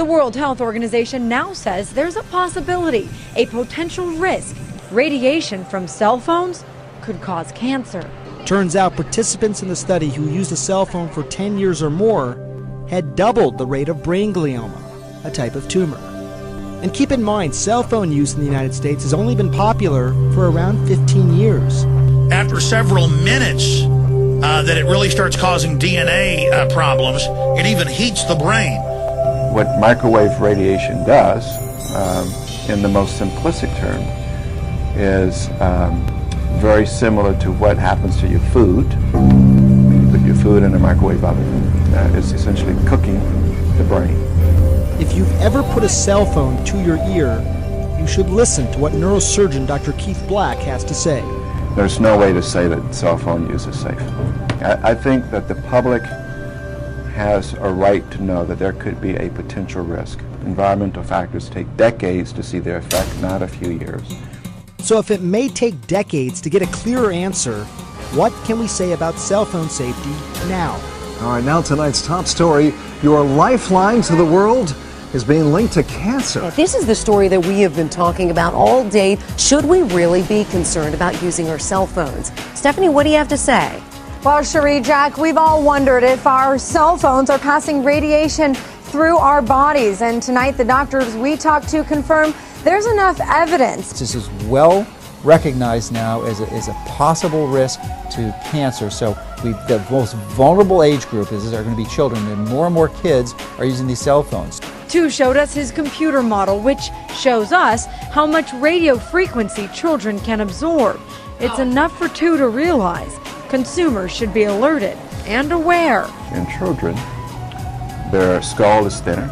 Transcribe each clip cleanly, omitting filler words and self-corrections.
The World Health Organization now says there's a possibility, a potential risk. Radiation from cell phones could cause cancer. Turns out participants in the study who used a cell phone for 10 years or more had doubled the rate of brain glioma, a type of tumor. And keep in mind, cell phone use in the United States has only been popular for around 15 years. After several minutes, that it really starts causing DNA problems. It even heats the brain. What microwave radiation does, in the most simplistic term, is very similar to what happens to your food. When you put your food in a microwave oven, it's essentially cooking the brain. If you've ever put a cell phone to your ear, you should listen to what neurosurgeon Dr. Keith Black has to say. There's no way to say that cell phone use is safe. I think that the public has a right to know that there could be a potential risk. Environmental factors take decades to see their effect, not a few years. So if it may take decades to get a clearer answer, what can we say about cell phone safety now? All right, now tonight's top story, your lifeline to the world is being linked to cancer. This is the story that we have been talking about all day. Should we really be concerned about using our cell phones? Stephanie, what do you have to say? Well, Cherie, Jack, we've all wondered if our cell phones are passing radiation through our bodies. And tonight, the doctors we talked to confirm there's enough evidence. This is well recognized now as a possible risk to cancer. So the most vulnerable age group are going to be children, and more kids are using these cell phones. Tu showed us his computer model, which shows us how much radio frequency children can absorb. It's enough for Tu to realize consumers should be alerted and aware. In children, their skull is thinner,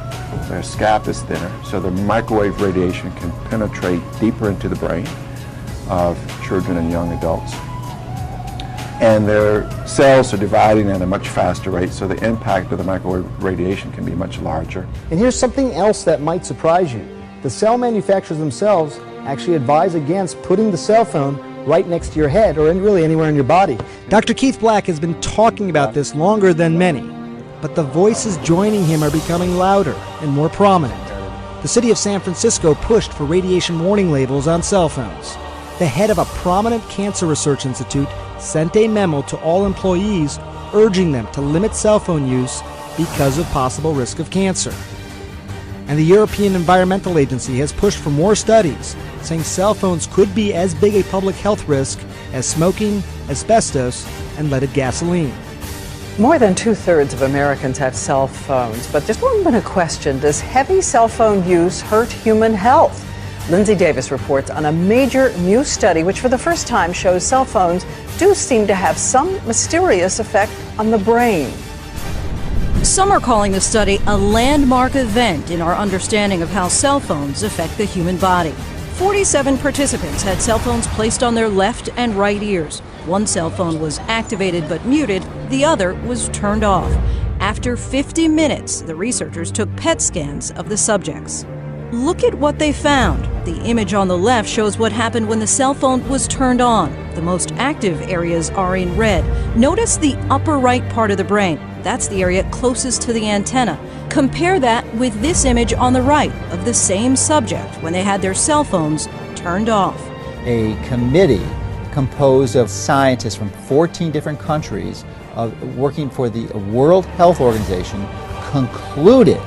their scalp is thinner, so the microwave radiation can penetrate deeper into the brain of children and young adults. And their cells are dividing at a much faster rate, so the impact of the microwave radiation can be much larger. And here's something else that might surprise you. The cell manufacturers themselves actually advise against putting the cell phone right next to your head or really anywhere in your body. Dr. Keith Black has been talking about this longer than many, but the voices joining him are becoming louder and more prominent. The city of San Francisco pushed for radiation warning labels on cell phones. The head of a prominent cancer research institute sent a memo to all employees urging them to limit cell phone use because of possible risk of cancer. And the European Environmental Agency has pushed for more studies, saying cell phones could be as big a public health risk as smoking, asbestos, and leaded gasoline. More than 2/3 of Americans have cell phones, but there's long been a question: does heavy cell phone use hurt human health? Lindsay Davis reports on a major new study which for the first time shows cell phones do seem to have some mysterious effect on the brain. Some are calling the study a landmark event in our understanding of how cell phones affect the human body. 47 participants had cell phones placed on their left and right ears. One cell phone was activated but muted, the other was turned off. After 50 minutes, the researchers took PET scans of the subjects. Look at what they found. The image on the left shows what happened when the cell phone was turned on. The most active areas are in red. Notice the upper right part of the brain. That's the area closest to the antenna. Compare that with this image on the right of the same subject when they had their cell phones turned off. A committee composed of scientists from 14 different countries working for the World Health Organization concluded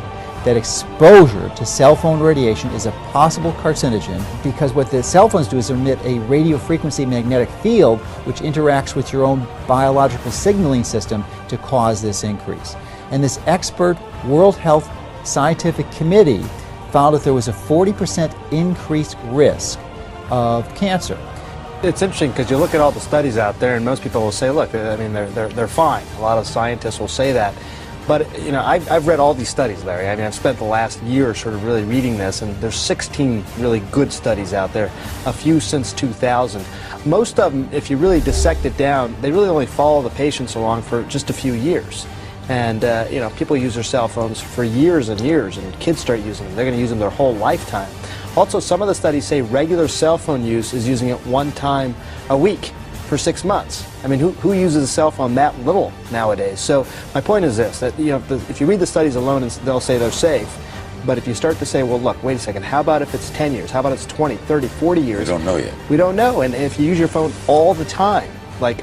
that exposure to cell phone radiation is a possible carcinogen because what the cell phones do is emit a radio frequency magnetic field which interacts with your own biological signaling system to cause this increase. And this expert World Health Scientific Committee found that there was a 40% increased risk of cancer. It's interesting because you look at all the studies out there and most people will say, look, I mean, they're fine. A lot of scientists will say that. But, you know, I've read all these studies, Larry. I mean, I've spent the last year sort of really reading this, and there's 16 really good studies out there, a few since 2000. Most of them, if you really dissect it down, they really only follow the patients along for just a few years. And, you know, people use their cell phones for years and years, and kids start using them. They're going to use them their whole lifetime. Also, some of the studies say regular cell phone use is using it one time a week for 6 months. I mean, who uses a cell phone that little nowadays? So my point is this, that, you know, if you read the studies alone, and they'll say they're safe, But if you start to say, well, look, wait a second, how about if it's 10 years? How about it's 20, 30, 40 years? We don't know yet. We don't know. And if you use your phone all the time, like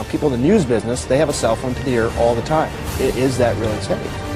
people in the news business, they have a cell phone to the ear all the time. Is that really safe?